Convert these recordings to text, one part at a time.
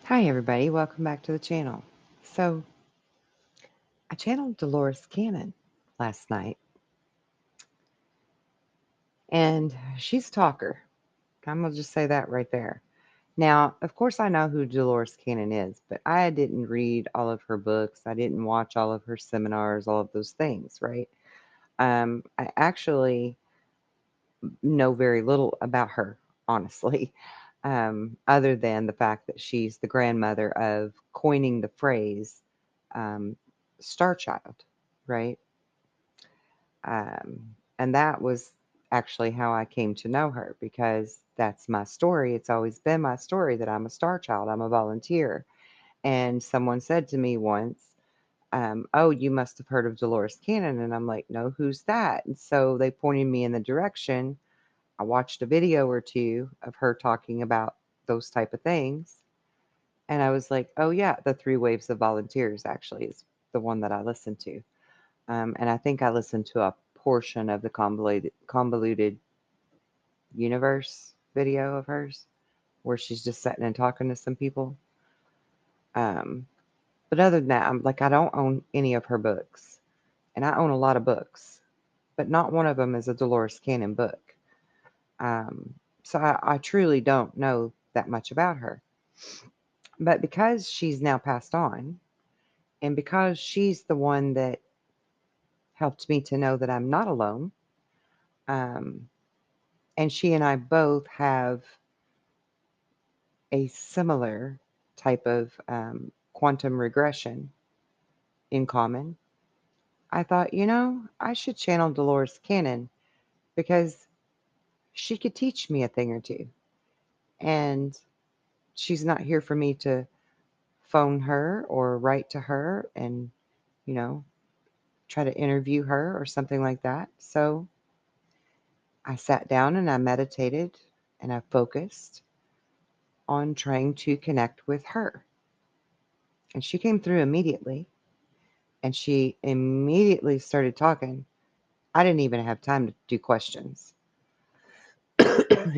Hi, everybody. Welcome back to the channel. So, I channeled Dolores Cannon last night, and she's a talker. I'm going to just say that right there. Now, of course, I know who Dolores Cannon is, but I didn't read all of her books. I didn't watch all of her seminars, all of those things, right? I actually know very little about her, honestly, other than the fact that she's the grandmother of coining the phrase star child, right? And that was actually how I came to know her because that's my story. It's always been my story that I'm a star child, I'm a volunteer. And someone said to me once, oh, you must have heard of Dolores Cannon. And I'm like, no, who's that? And so they pointed me in the direction. I watched a video or two of her talking about those type of things. And I was like, oh, yeah, the Three Waves of Volunteers actually is the one that I listened to. And I think I listened to a portion of the convoluted universe video of hers where she's just sitting and talking to some people. Um, but other than that, I'm like, I don't own any of her books. And I own a lot of books, but not one of them is a Dolores Cannon book. Um, so I truly don't know that much about her. But because she's now passed on, and because she's the one that helped me to know that I'm not alone, um, and she and I both have a similar type of quantum regression in common, I thought, I should channel Dolores Cannon because she could teach me a thing or two. And she's not here for me to phone her or write to her and, you know, try to interview her or something like that. So I sat down and I meditated and I focused on trying to connect with her. And she came through immediately and she immediately started talking. I didn't even have time to do questions.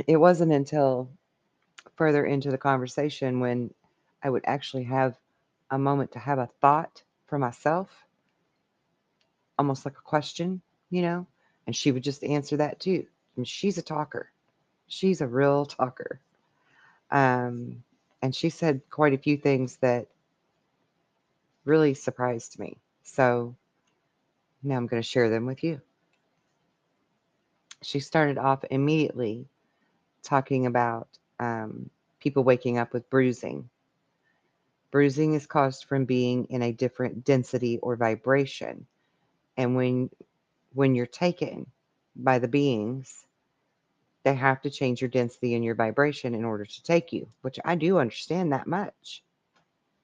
It wasn't until further into the conversation when I would actually have a moment to have a thought for myself, almost like a question, you know, and she would just answer that too. And she's a talker. She's a real talker. Um, and she said quite a few things that really surprised me. So now I'm going to share them with you. She started off immediately talking about people waking up with bruising. Bruising is caused from being in a different density or vibration. And when you're taken by the beings, they have to change your density and your vibration in order to take you, which I do understand that much.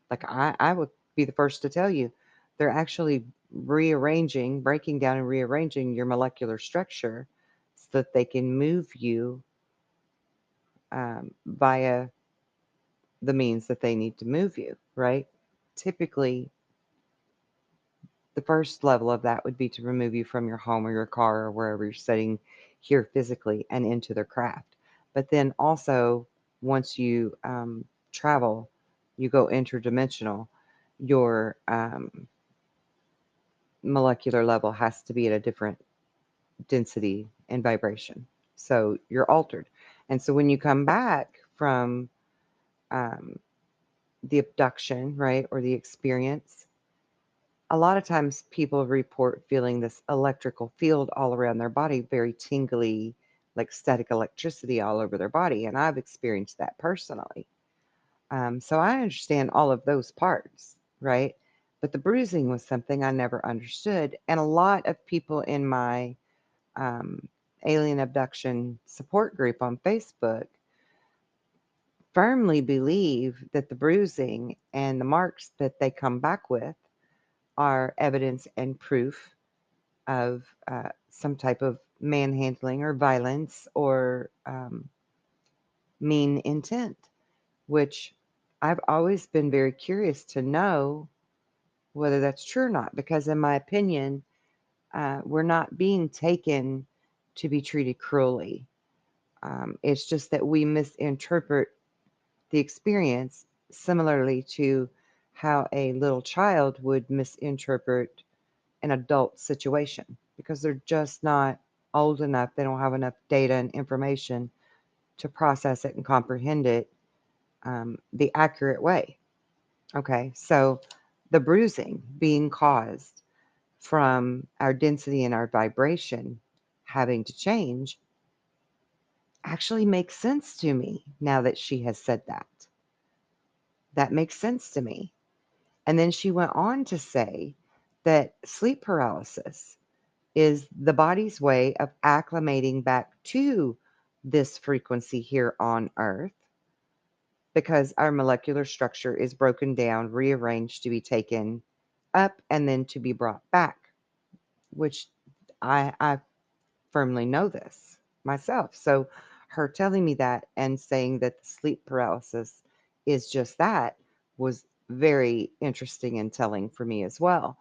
Like I would be the first to tell you, they're actually rearranging, breaking down and rearranging your molecular structure so that they can move you via the means that they need to move you, right? Typically, the first level of that would be to remove you from your home or your car or wherever you're sitting here physically and into their craft. But then also, once you travel, you go interdimensional, your molecular level has to be at a different density and vibration. So you're altered. And so when you come back from um, the abduction, right, or the experience, a lot of times people report feeling this electrical field all around their body, very tingly, like static electricity all over their body. And I've experienced that personally. So I understand all of those parts, right? But the bruising was something I never understood. And a lot of people in my um, alien abduction support group on Facebook firmly believe that the bruising and the marks that they come back with are evidence and proof of some type of manhandling or violence or mean intent, which I've always been very curious to know whether that's true or not, because in my opinion, we're not being taken to be treated cruelly. It's just that we misinterpret the experience similarly to how a little child would misinterpret an adult situation because they're just not old enough. They don't have enough data and information to process it and comprehend it the accurate way. Okay, so the bruising being caused from our density and our vibration having to change actually makes sense to me now that she has said that. That makes sense to me. And then she went on to say that sleep paralysis is the body's way of acclimating back to this frequency here on Earth because our molecular structure is broken down, rearranged to be taken up, and then to be brought back, which I firmly know this myself. So her telling me that and saying that the sleep paralysis is just that was very interesting and telling for me as well.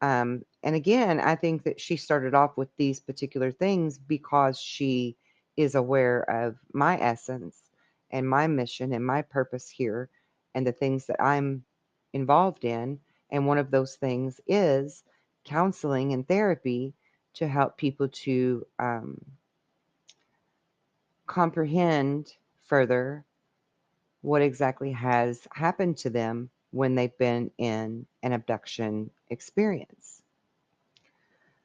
And again, I think that she started off with these particular things because she is aware of my essence and my mission and my purpose here and the things that I'm involved in. And one of those things is counseling and therapy to help people to comprehend further what exactly has happened to them when they've been in an abduction experience.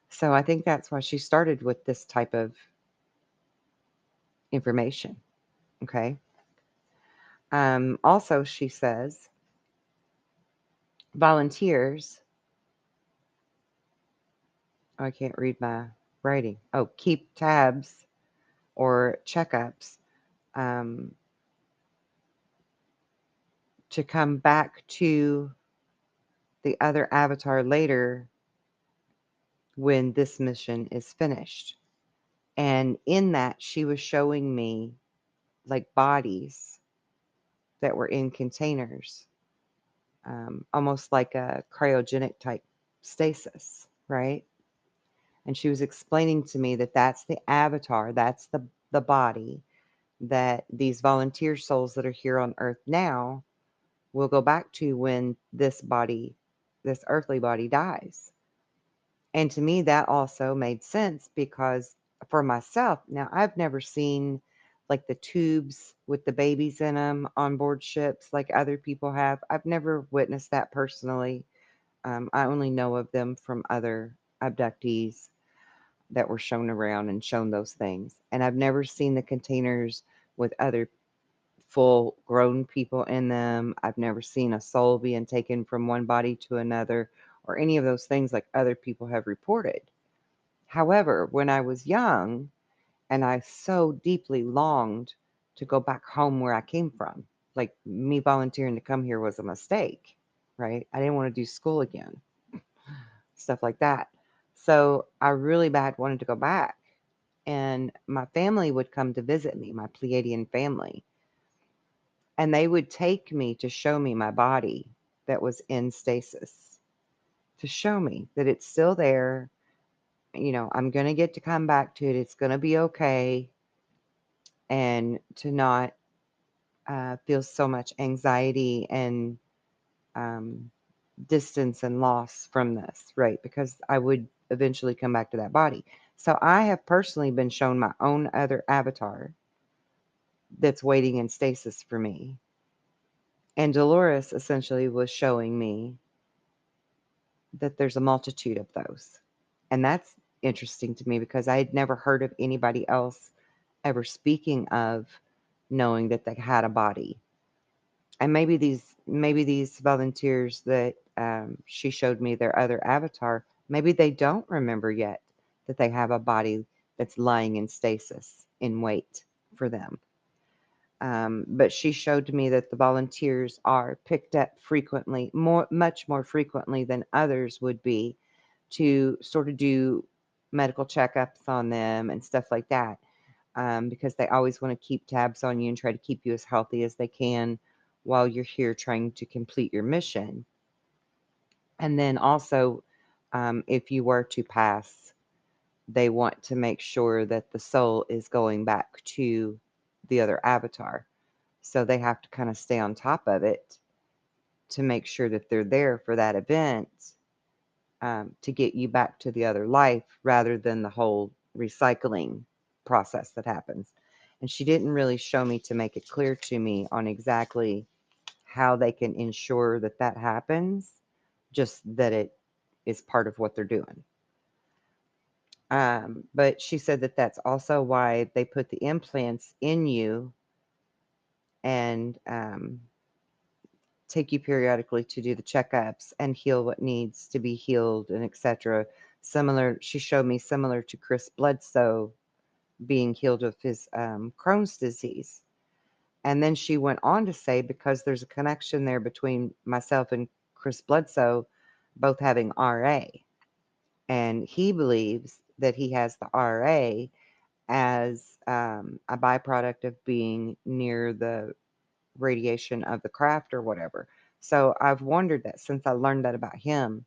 So I think that's why she started with this type of information. Okay. Also, she says volunteers, oh, I can't read my writing. Oh, keep tabs or checkups um, to come back to the other avatar later when this mission is finished. And in that, she was showing me like bodies that were in containers, almost like a cryogenic type stasis, right? And she was explaining to me that that's the avatar, that's the body that these volunteer souls that are here on Earth now will go back to when this body, this earthly body, dies. And to me, that also made sense because for myself, now I've never seen like the tubes with the babies in them on board ships like other people have. I've never witnessed that personally. I only know of them from other abductees that were shown around and shown those things. And I've never seen the containers with other full grown people in them. I've never seen a soul being taken from one body to another or any of those things like other people have reported. However, when I was young and I so deeply longed to go back home where I came from, like me volunteering to come here was a mistake, right? I didn't want to do school again, stuff like that. So I really bad wanted to go back. And my family would come to visit me, my Pleiadian family, and they would take me to show me my body that was in stasis, to show me that it's still there. You know, I'm going to get to come back to it. It's going to be okay. And to not feel so much anxiety and um, distance and loss from this, right? Because I would eventually come back to that body. So I have personally been shown my own other avatar that's waiting in stasis for me. And Dolores essentially was showing me that there's a multitude of those. And that's interesting to me because I had never heard of anybody else ever speaking of knowing that they had a body. And maybe these volunteers that she showed me their other avatar, maybe they don't remember yet that they have a body that's lying in stasis in wait for them. But she showed me that the volunteers are picked up frequently, much more frequently than others would be, to sort of do medical checkups on them and stuff like that, because they always want to keep tabs on you and try to keep you as healthy as they can while you're here trying to complete your mission. And then also, if you were to pass, they want to make sure that the soul is going back to the other avatar. So they have to kind of stay on top of it to make sure that they're there for that event, to get you back to the other life rather than the whole recycling process that happens. And she didn't really show me to make it clear to me on exactly how they can ensure that that happens, just that it is part of what they're doing. But she said that that's also why they put the implants in you and take you periodically to do the checkups and heal what needs to be healed and etc. Similar, she showed me similar to Chris Bledsoe being healed of his Crohn's disease. And then she went on to say, because there's a connection there between myself and Chris Bledsoe, both having RA. And he believes that he has the RA as a byproduct of being near the radiation of the craft or whatever. So I've wondered that since I learned that about him,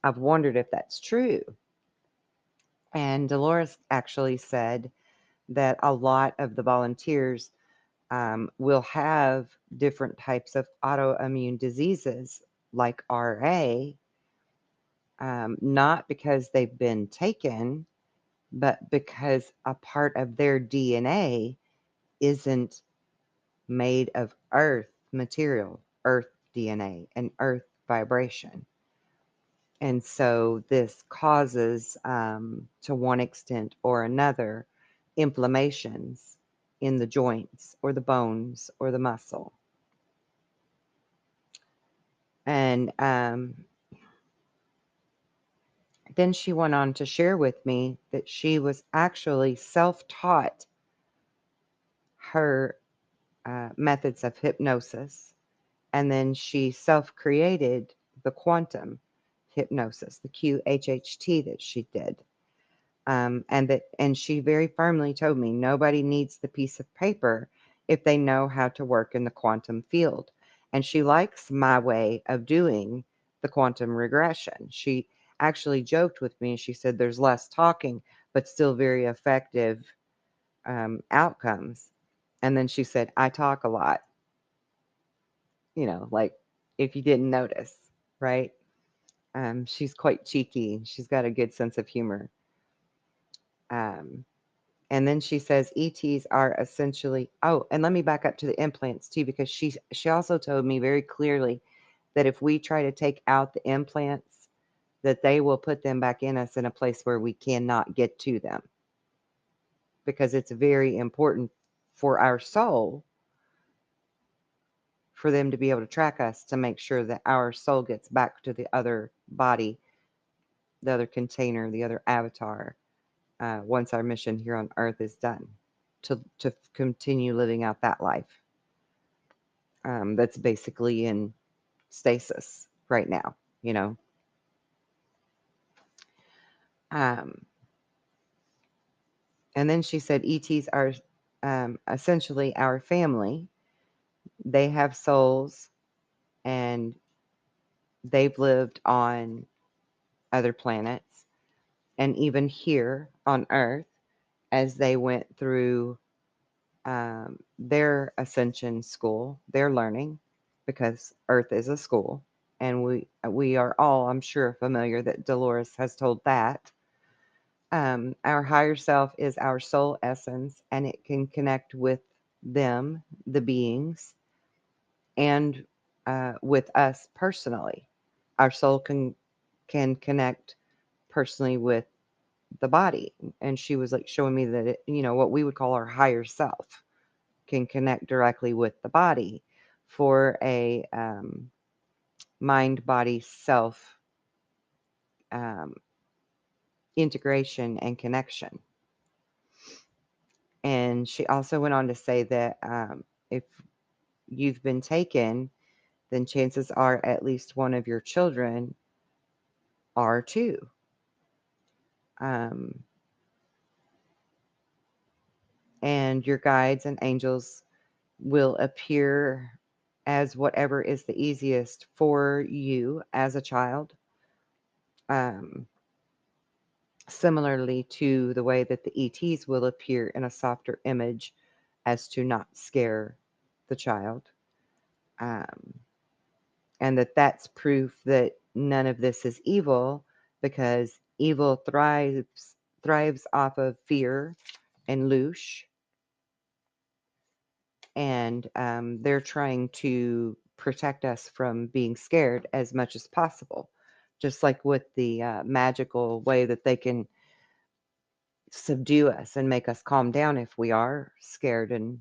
I've wondered if that's true. And Dolores actually said that a lot of the volunteers will have different types of autoimmune diseases like RA, not because they've been taken, but because a part of their DNA isn't made of earth material, earth DNA, and earth vibration. And so this causes, to one extent or another, inflammations in the joints or the bones or the muscle. And then she went on to share with me that she was actually self taught her methods of hypnosis, and then she self created the quantum hypnosis, the QHHT that she did. And she very firmly told me nobody needs the piece of paper if they know how to work in the quantum field. And she likes my way of doing the quantum regression. She actually joked with me. She said there's less talking, but still very effective outcomes. And then she said, I talk a lot, like if you didn't notice, right? She's quite cheeky. She's got a good sense of humor. Um, And then she says ETs are essentially, oh, and let me back up to the implants too, because she also told me very clearly that if we try to take out the implants, that they will put them back in us in a place where we cannot get to them, because it's very important for our soul for them to be able to track us to make sure that our soul gets back to the other body, the other container, the other avatar, once our mission here on earth is done, to continue living out that life, that's basically in stasis right now, you know. Um, and then she said ETs are essentially our family. They have souls and they've lived on other planets and even here on earth as they went through their ascension school, their learning, because Earth is a school, and we are all, I'm sure, familiar that Dolores has told that. Our higher self is our soul essence, and it can connect with them, the beings, and with us personally. Our soul can connect personally with the body, and she was like showing me that what we would call our higher self can connect directly with the body for a mind body self um, integration and connection. And she also went on to say that if you've been taken, then chances are at least one of your children are too. Um, and your guides and angels will appear as whatever is the easiest for you as a child. Um, Similarly to the way that the ETs will appear in a softer image as to not scare the child, um, and that's proof that none of this is evil, because evil thrives off of fear and loosh, and they're trying to protect us from being scared as much as possible, just like with the magical way that they can subdue us and make us calm down if we are scared and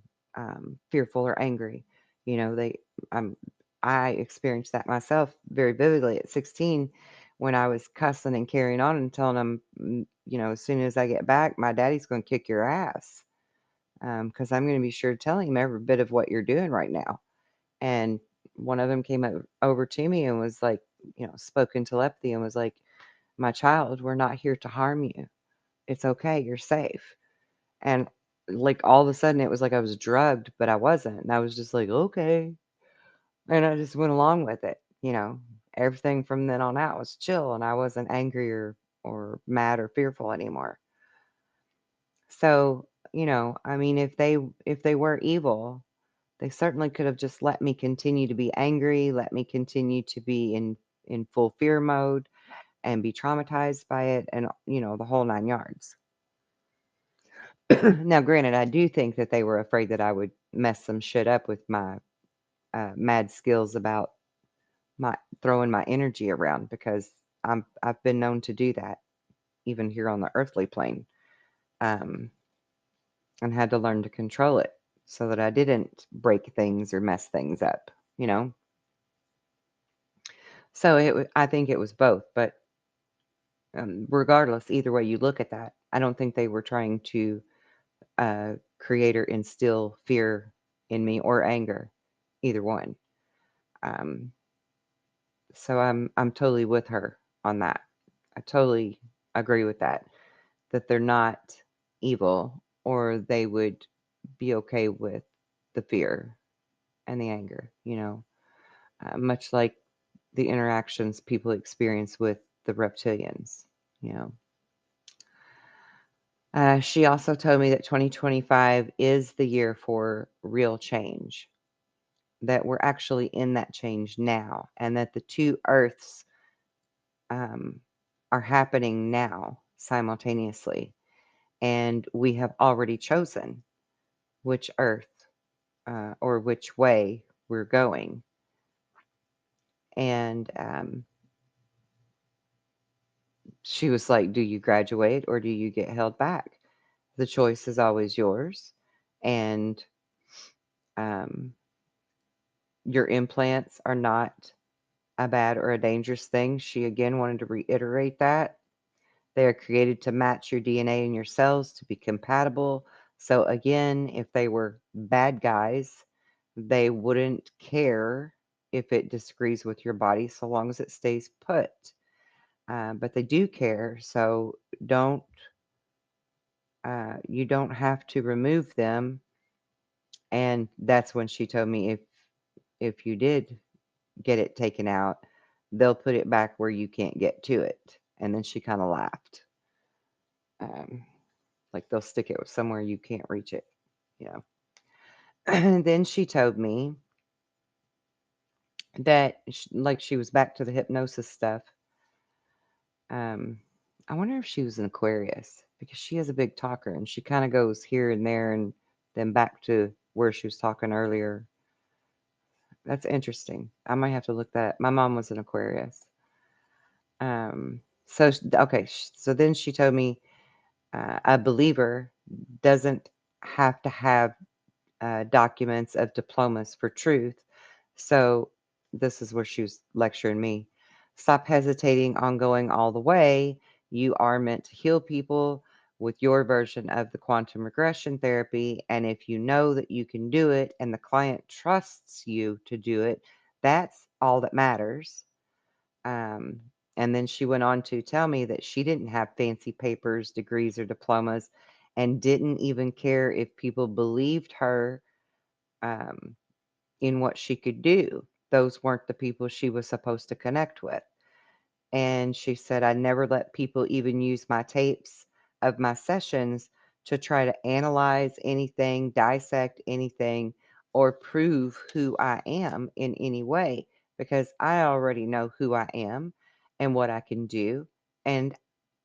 fearful or angry. You know, um, I experienced that myself very vividly at 16 when I was cussing and carrying on and telling them, you know, as soon as I get back, my daddy's going to kick your ass, because I'm going to be sure to tell him every bit of what you're doing right now. And one of them came over to me and was like, you know, spoke in telepathy and was like, my child, we're not here to harm you. It's okay. You're safe. And like all of a sudden it was like I was drugged, but I wasn't. And I was just like, okay. And I just went along with it. You know, everything from then on out was chill, and I wasn't angry or mad or fearful anymore. So, you know, I mean, if they were evil, they certainly could have just let me continue to be angry, let me continue to be in full fear mode and be traumatized by it, and you know, the whole nine yards. Now, granted, I do think that they were afraid that I would mess some shit up with my mad skills about my throwing my energy around, because I've been known to do that even here on the earthly plane, um, and had to learn to control it so that I didn't break things or mess things up. You know, so I think it was both, but regardless, either way you look at that, I don't think they were trying to create or instill fear in me or anger, either one. Um, so I'm totally with her on that. I totally agree with that. That they're not evil, or they would be okay with the fear and the anger. You know, much like the interactions people experience with the reptilians. You know. She also told me that 2025 is the year for real change, that we're actually in that change now, and that the two Earths um, are happening now simultaneously. And we have already chosen which Earth or which way we're going. And she was like, do you graduate or do you get held back? The choice is always yours. And um, your implants are not a bad or a dangerous thing. She again wanted to reiterate that. They are created to match your DNA and your cells to be compatible. So, again, if they were bad guys, they wouldn't care if it disagrees with your body so long as it stays put. But they do care. So, don't you don't have to remove them. And that's when she told me if you did get it taken out, they'll put it back where you can't get to it. And then she kind of laughed. Um, like they'll stick it somewhere you can't reach it, you know. And then she told me that, like, she was back to the hypnosis stuff. Um, I wonder if she was an Aquarius, because she is a big talker and she kind of goes here and there and then back to where she was talking earlier. That's interesting. I might have to look that. My mom was an Aquarius. Okay, so then she told me a believer doesn't have to have documents of diplomas for truth. So this is where she was lecturing me. Stop hesitating on going all the way. You are meant to heal people with your version of the quantum regression therapy. And if you know that you can do it and the client trusts you to do it, that's all that matters. Um, and then she went on to tell me that she didn't have fancy papers, degrees, or diplomas, and didn't even care if people believed her um, in what she could do. Those weren't the people she was supposed to connect with. And she said, I never let people even use my tapes of my sessions to try to analyze anything, dissect anything, or prove who I am in any way because I already know who I am and what I can do, and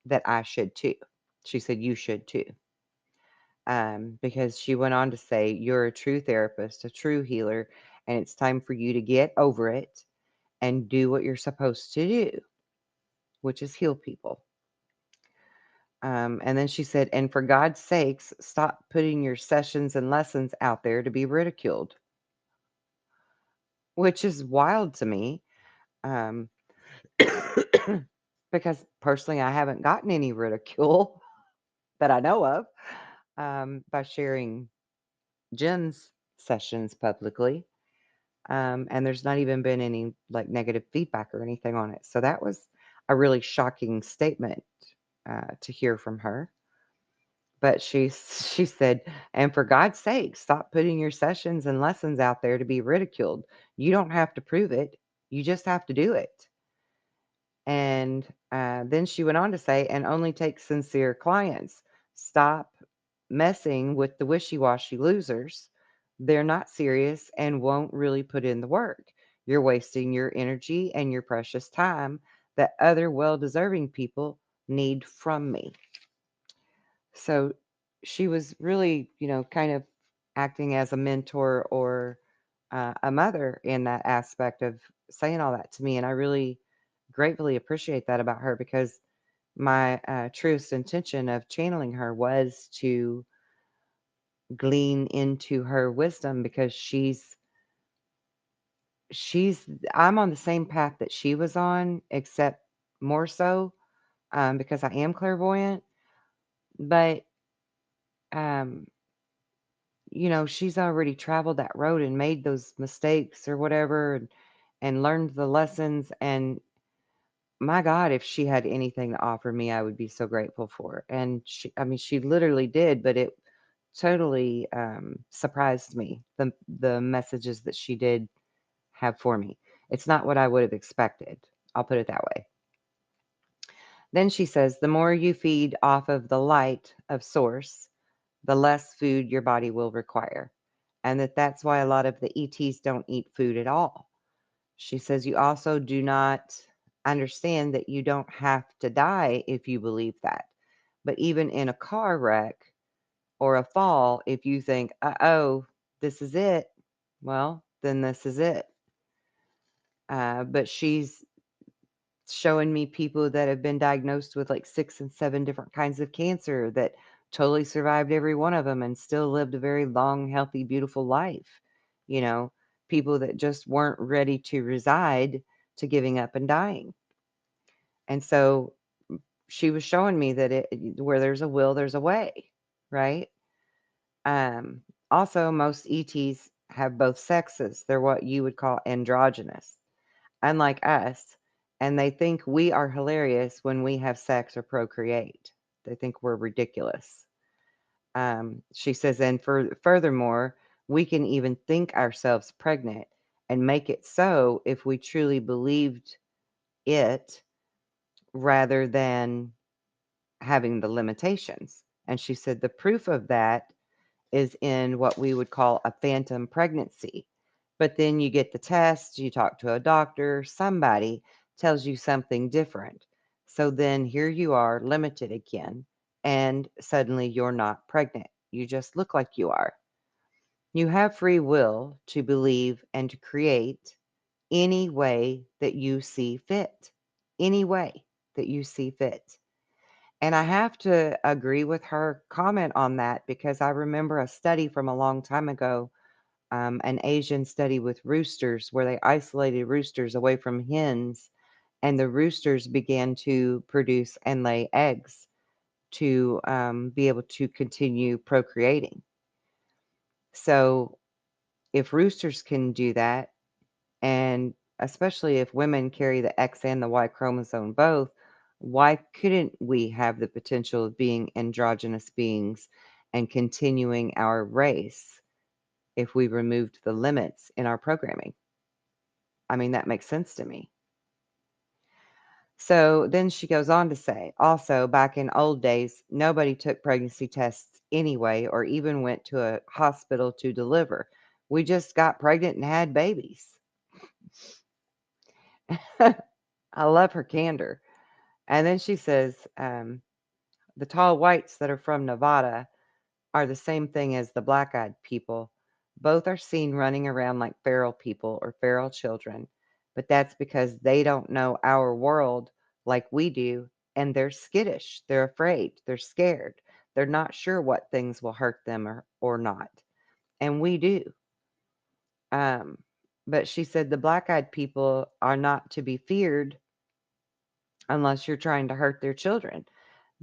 that I should too. She said, "You should too." Because she went on to say, "You're a true therapist, a true healer, and it's time for you to get over it and do what you're supposed to do, which is heal people." And then she said, "And for God's sakes, stop putting your sessions and lessons out there to be ridiculed," which is wild to me. Um, because personally, I haven't gotten any ridicule that I know of by sharing Jen's sessions publicly. And there's not even been any like negative feedback or anything on it. So that was a really shocking statement to hear from her. But she said, "And for God's sake, stop putting your sessions and lessons out there to be ridiculed. You don't have to prove it. You just have to do it." And then she went on to say, "And only take sincere clients. Stop messing with the wishy-washy losers. They're not serious and won't really put in the work. You're wasting your energy and your precious time that other well-deserving people need from me." So she was really, kind of acting as a mentor or a mother in that aspect of saying all that to me. And I really gratefully appreciate that about her because my truest intention of channeling her was to glean into her wisdom because she's I'm on the same path that she was on, except more so because I am clairvoyant. But um, she's already traveled that road and made those mistakes or whatever and learned the lessons. And my God, if she had anything to offer me, I would be so grateful for. And I mean, she literally did, but it totally surprised me, the messages that she did have for me. It's not what I would have expected. I'll put it that way. Then she says, "The more you feed off of the light of source, the less food your body will require. And that's why a lot of the ETs don't eat food at all." She says, "You also do not understand that you don't have to die if you believe that. But even in a car wreck or a fall, if you think, oh, this is it, well, then this is it." But she's showing me people that have been diagnosed with like 6 and 7 different kinds of cancer that totally survived every one of them and still lived a very long, healthy, beautiful life. You know, people that just weren't ready to reside to giving up and dying. And so she was showing me that where there's a will, there's a way, right? Um, Also, most ETs have both sexes. They're what you would call androgynous, unlike us, and they think we are hilarious when we have sex or procreate. They think we're ridiculous. She says, and furthermore, we can even think ourselves pregnant and make it so if we truly believed it rather than having the limitations. And she said the proof of that is in what we would call a phantom pregnancy. But then you get the test, you talk to a doctor, somebody tells you something different. So then here you are, limited again, and suddenly you're not pregnant. You just look like you are. You have free will to believe and to create any way that you see fit. Any way that you see fit. And I have to agree with her comment on that because I remember a study from a long time ago, an Asian study with roosters where they isolated roosters away from hens, and the roosters began to produce and lay eggs to be able to continue procreating. So if roosters can do that, and especially if women carry the X and the Y chromosome both, why couldn't we have the potential of being androgynous beings and continuing our race if we removed the limits in our programming? I mean, that makes sense to me. So then she goes on to say, also, back in old days, nobody took pregnancy tests anyway or even went to a hospital to deliver. We just got pregnant and had babies. I love her candor. And then she says, the tall whites that are from Nevada are the same thing as the black eyed people. Both are seen running around like feral people or feral children, but that's because they don't know our world like we do, and they're skittish. They're afraid. They're scared. They're not sure what things will hurt them or not. And we do. Um, but she said the black eyed people are not to be feared unless you're trying to hurt their children,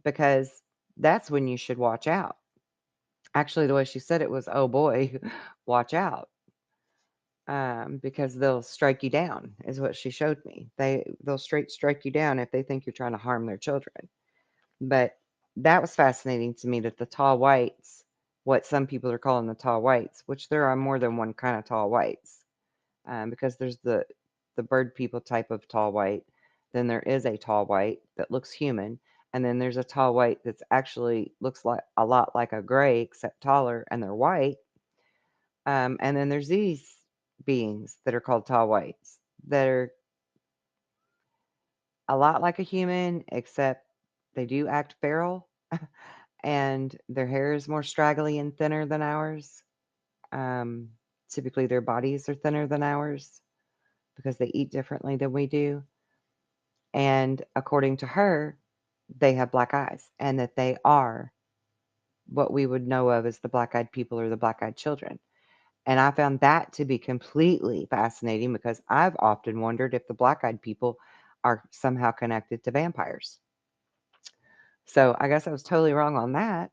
because that's when you should watch out. Actually, the way she said it was, "Oh boy, watch out," because they'll strike you down, is what she showed me. They'll straight strike you down if they think you're trying to harm their children. But that was fascinating to me that the tall whites, what some people are calling the tall whites, which there are more than one kind of tall whites, because there's the bird people type of tall white, then there is a tall white that looks human, and then there's a tall white that's actually looks like a lot like a gray except taller, and they're white. And then there's these beings that are called tall whites that are a lot like a human, except they do act feral, and their hair is more straggly and thinner than ours. Um, Typically, their bodies are thinner than ours because they eat differently than we do. And according to her, they have black eyes and that they are what we would know of as the black eyed people or the black eyed children. And I found that to be completely fascinating because I've often wondered if the black eyed people are somehow connected to vampires. So I guess I was totally wrong on that,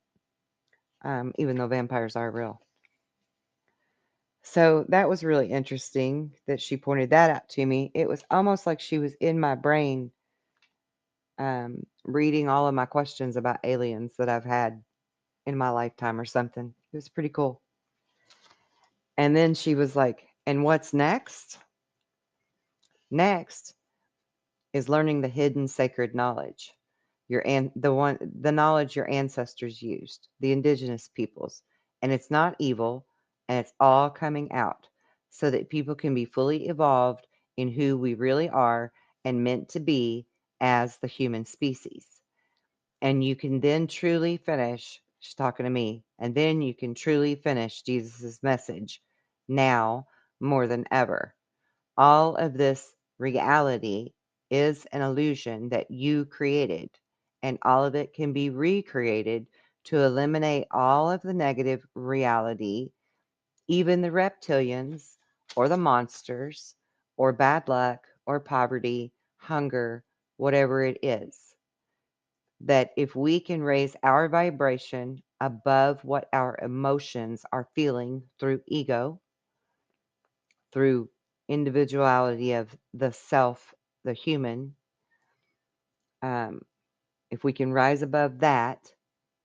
even though vampires are real. So that was really interesting that she pointed that out to me. It was almost like she was in my brain, reading all of my questions about aliens that I've had in my lifetime or something. It was pretty cool. And then she was like, "And what's next? Next is learning the hidden sacred knowledge. The knowledge your ancestors used, the indigenous peoples. And it's not evil, and it's all coming out so that people can be fully evolved in who we really are and meant to be as the human species. And you can then truly finish," she's talking to me, "and then you can truly finish Jesus' message now more than ever. All of this reality is an illusion that you created, and all of it can be recreated to eliminate all of the negative reality, even the reptilians or the monsters or bad luck or poverty, hunger, whatever it is. That if we can raise our vibration above what our emotions are feeling through ego, through individuality of the self, the human, um, if we can rise above that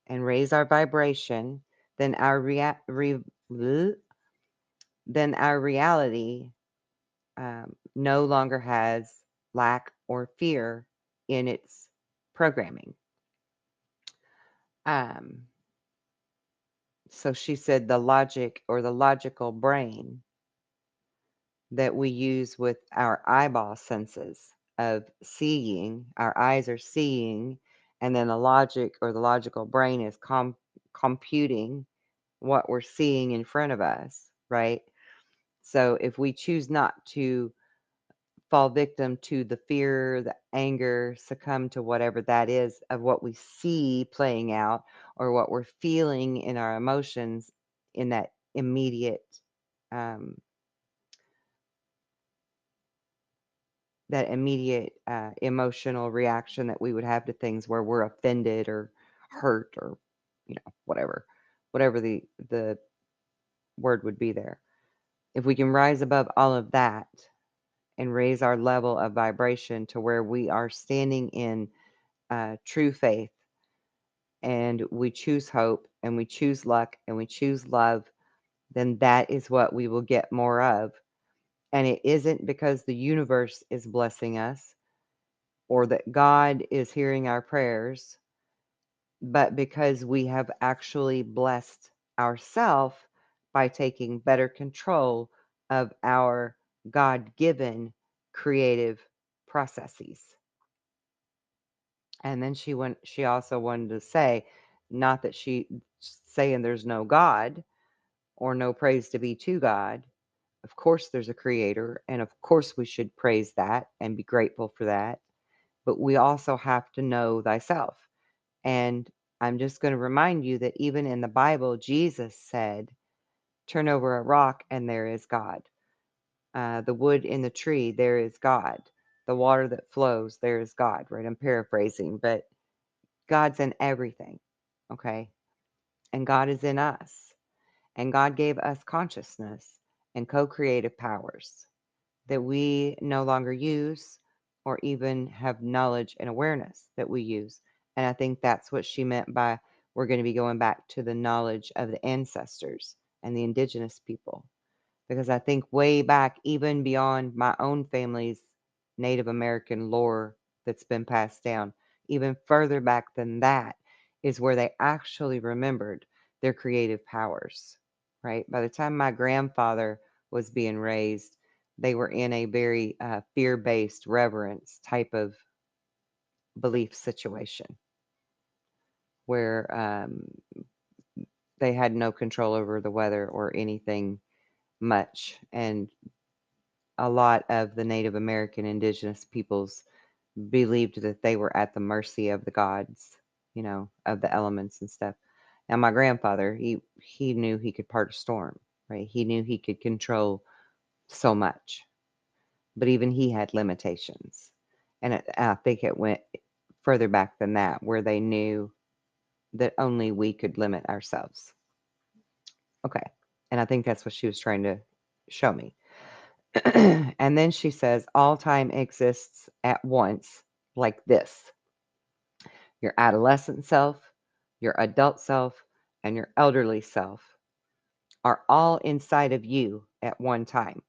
and raise our vibration, then then our reality no longer has lack or fear in its programming. Um, so she said the logic or the logical brain that we use with our eyeball senses of seeing, our eyes are seeing, and then the logic or the logical brain is computing what we're seeing in front of us, right? So if we choose not to fall victim to the fear, the anger, succumb to whatever that is of what we see playing out or what we're feeling in our emotions in um, that immediate emotional reaction that we would have to things where we're offended or hurt or whatever the word would be there. If we can rise above all of that and raise our level of vibration to where we are standing in true faith, and we choose hope and we choose luck and we choose love, then that is what we will get more of. And it isn't because the universe is blessing us or that God is hearing our prayers, but because we have actually blessed ourselves by taking better control of our God given creative processes. And then she also wanted to say, not that she saying there's no God or no praise to be to God. Of course, there's a creator, and of course, we should praise that and be grateful for that. But we also have to know thyself. And I'm just going to remind you that even in the Bible, Jesus said, turn over a rock and there is God. The wood in the tree, there is God. The water that flows, there is God, right? I'm paraphrasing, but God's in everything, okay? And God is in us. And God gave us consciousness and co creative powers that we no longer use or even have knowledge and awareness that we use. And I think that's what she meant by we're going to be going back to the knowledge of the ancestors and the indigenous people. Because I think way back, even beyond my own family's Native American lore that's been passed down, even further back than that, is where they actually remembered their creative powers, right? By the time my grandfather was being raised, they were in a very fear based reverence type of belief situation where they had no control over the weather or anything much. And a lot of the Native American indigenous peoples believed that they were at the mercy of the gods, of the elements and stuff. Now my grandfather, he knew he could part a storm, right? He knew he could control so much, but even he had limitations. And I think it went further back than that, where they knew that only we could limit ourselves. Okay. And I think that's what she was trying to show me. And then she says, all time exists at once, like this: your adolescent self, your adult self, and your elderly self are all inside of you at one time.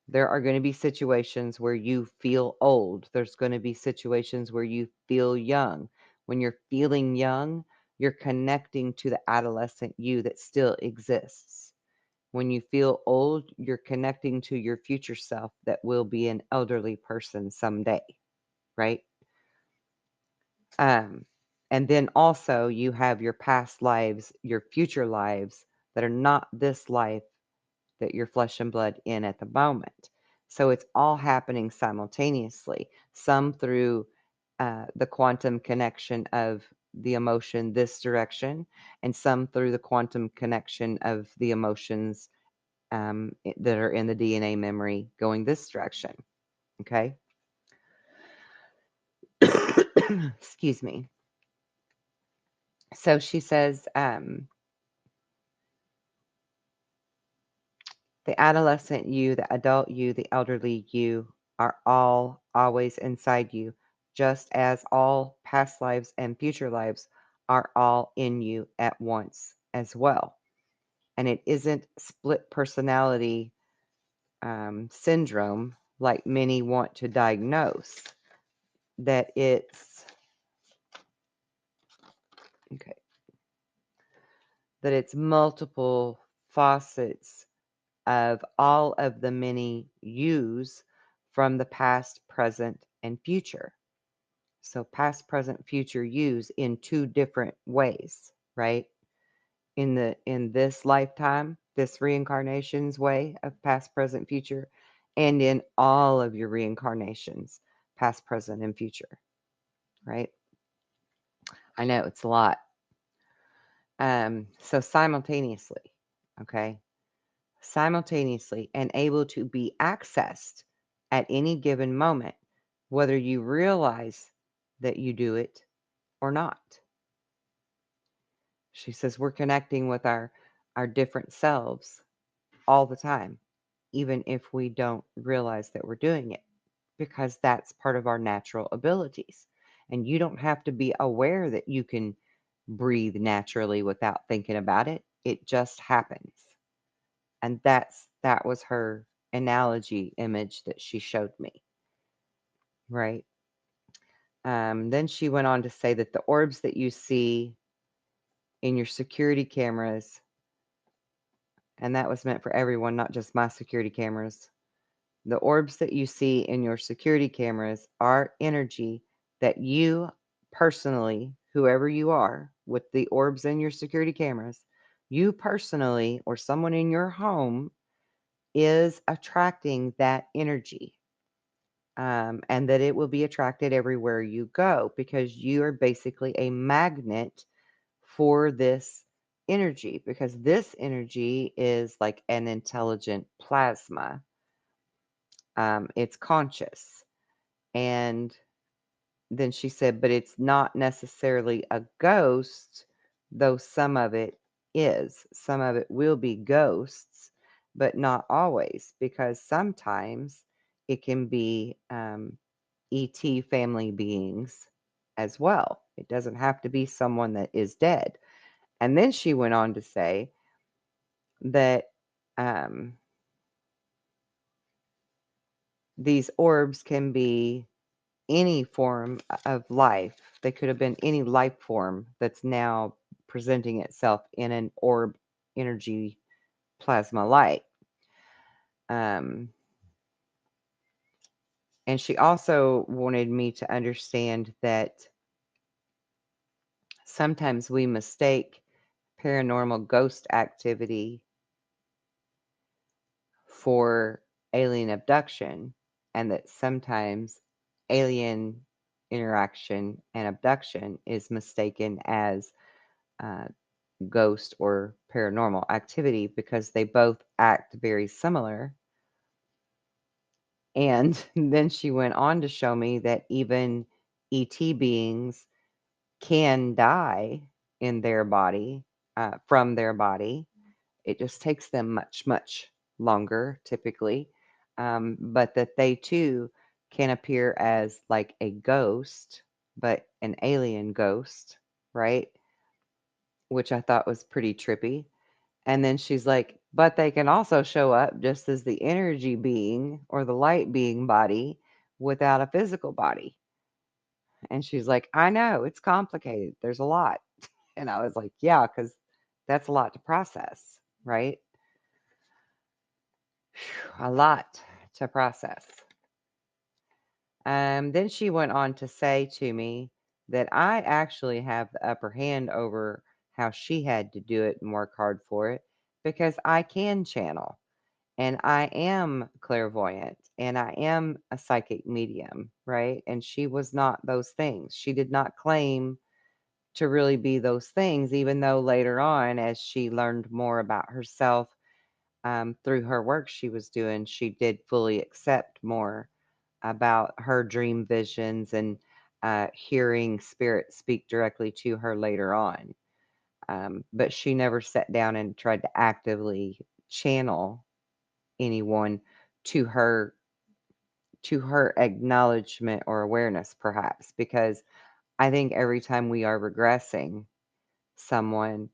There are going to be situations where you feel old. There's going to be situations where you feel young. When you're feeling young, you're connecting to the adolescent you that still exists. When you feel old, you're connecting to your future self that will be an elderly person someday, right? Um, and then also you have your past lives, your future lives that are not this life that you're flesh and blood in at the moment. So it's all happening simultaneously, some through the quantum connection of the emotion this direction, and some through the quantum connection of the emotions that are in the DNA memory going this direction. Okay. Excuse me. So she says, the adolescent you, the adult you, the elderly you are all always inside you, just as all past lives and future lives are all in you at once as well. And it isn't split personality syndrome like many want to diagnose, that it's okay, that it's multiple faucets of all of the many yous from the past, present, and future. So past, present, future yous in two different ways, right? In this lifetime, this reincarnation's way of past, present, future, and in all of your reincarnations, past, present, and future, right? I know it's a lot. So simultaneously, okay? Simultaneously and able to be accessed at any given moment, whether you realize that you do it or not. She says we're connecting with our different selves all the time, even if we don't realize that we're doing it, because that's part of our natural abilities. And you don't have to be aware that you can breathe naturally without thinking about it. It just happens. And that was her analogy image that she showed me, right? Then she went on to say that the orbs that you see in your security cameras and that was meant for everyone, not just my security cameras. The orbs that you see in your security cameras are energy that you personally, whoever you are, with the orbs in your security cameras, you personally or someone in your home is attracting that energy. And that it will be attracted everywhere you go because you are basically a magnet for this energy because this energy is like an intelligent plasma. It's conscious. And then she said, but it's not necessarily a ghost, though some of it is. Some of it will be ghosts, but not always, because sometimes it can be ET family beings as well. It doesn't have to be someone that is dead. And then she went on to say that um, these orbs can be any form of life. They could have been any life form that's now presenting itself in an orb energy plasma light. Um, and she also wanted me to understand that sometimes we mistake paranormal ghost activity for alien abduction, and that sometimes alien interaction and abduction is mistaken as uh, ghost or paranormal activity because they both act very similar. And then she went on to show me that even ET beings can die in their body, from their body. It just takes them much, much longer typically. But that they too can appear as like a ghost, but an alien ghost, right? Which I thought was pretty trippy. And then she's like, but they can also show up just as the energy being or the light being body without a physical body. And she's like, I know, it's complicated. There's a lot. And I was like, yeah, because that's a lot to process, right? Phew, a lot to process. Then she went on to say to me that I actually have the upper hand over how she had to do it and work hard for it because I can channel. And I am clairvoyant and I am a psychic medium, right? And she was not those things. She did not claim to really be those things, even though later on, as she learned more about herself through her work she was doing, she did fully accept more about her dream visions and hearing spirit speak directly to her later on. But she never sat down and tried to actively channel anyone to her to her acknowledgement or awareness perhaps because I think every time we are regressing someone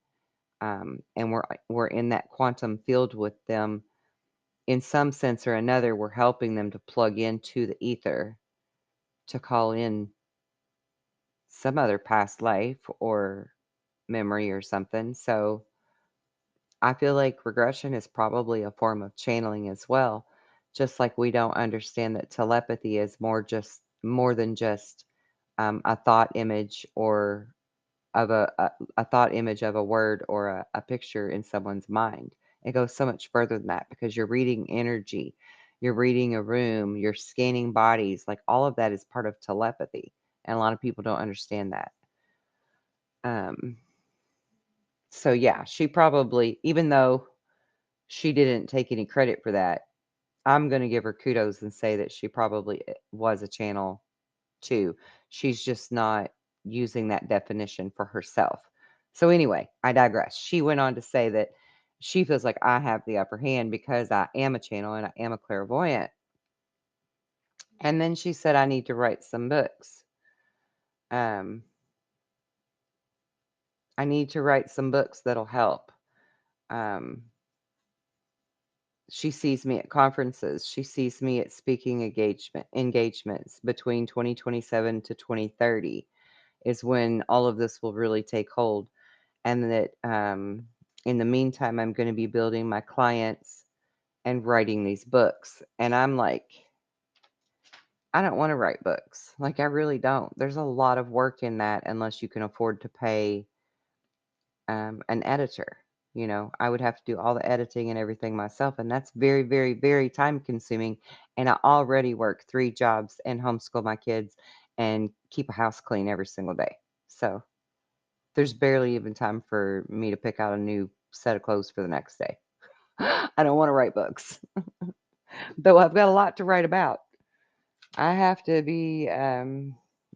and we're in that quantum field with them in some sense or another we're helping them to plug into the ether to call in some other past life or memory or something. So I feel like regression is probably a form of channeling as well. Just like we don't understand that telepathy is more than just a thought image or of a thought image of a word or a picture in someone's mind. It goes so much further than that because you're reading energy, you're reading a room, you're scanning bodies. Like all of that is part of telepathy, and a lot of people don't understand that. Um, so yeah, she probably, even though she didn't take any credit for that, I'm going to give her kudos and say that she probably was a channel too. She's just not using that definition for herself. So anyway, I digress. She went on to say that she feels like I have the upper hand because I am a channel and I am a clairvoyant. And then she said I need to write some books. Um, I need to write some books that'll help. Um, She sees me at conferences. She sees me at speaking engagements between 2027 to 2030 is when all of this will really take hold. And that In the meantime, I'm going to be building my clients and writing these books. And I'm like, I don't want to write books. Like, I really don't. There's a lot of work in that unless you can afford to pay an editor. You know, I would have to do all the editing and everything myself, and that's very, very, very time consuming. And I already work 3 jobs and homeschool my kids and keep a house clean every single day. So there's barely even time for me to pick out a new set of clothes for the next day. I don't want to write books, though I've got a lot to write about. I have to be in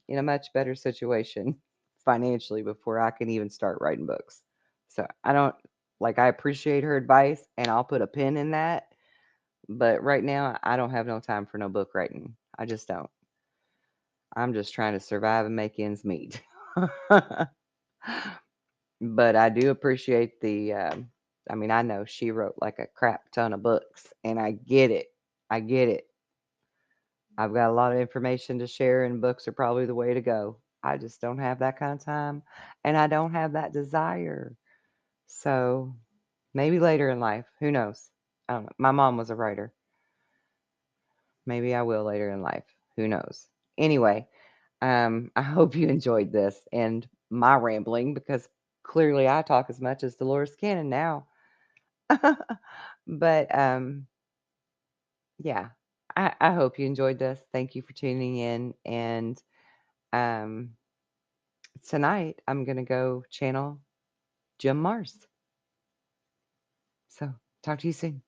a much better situation financially before I can even start writing books. So I don't like, I appreciate her advice and I'll put a pin in that. But right now, I don't have no time for no book writing. I just don't. I'm just trying to survive and make ends meet. But I do appreciate I mean, I know she wrote like a crap ton of books, and I get it. I get it. I've got a lot of information to share, and books are probably the way to go. I just don't have that kind of time, and I don't have that desire. So maybe later in life, who knows? I don't know. My mom was a writer. Maybe I will later in life. Who knows? Anyway, I hope you enjoyed this and my rambling because clearly I talk as much as Dolores Cannon now. But yeah, I hope you enjoyed this. Thank you for tuning in. And um, tonight I'm going to go channel Jim Mars. So talk to you soon.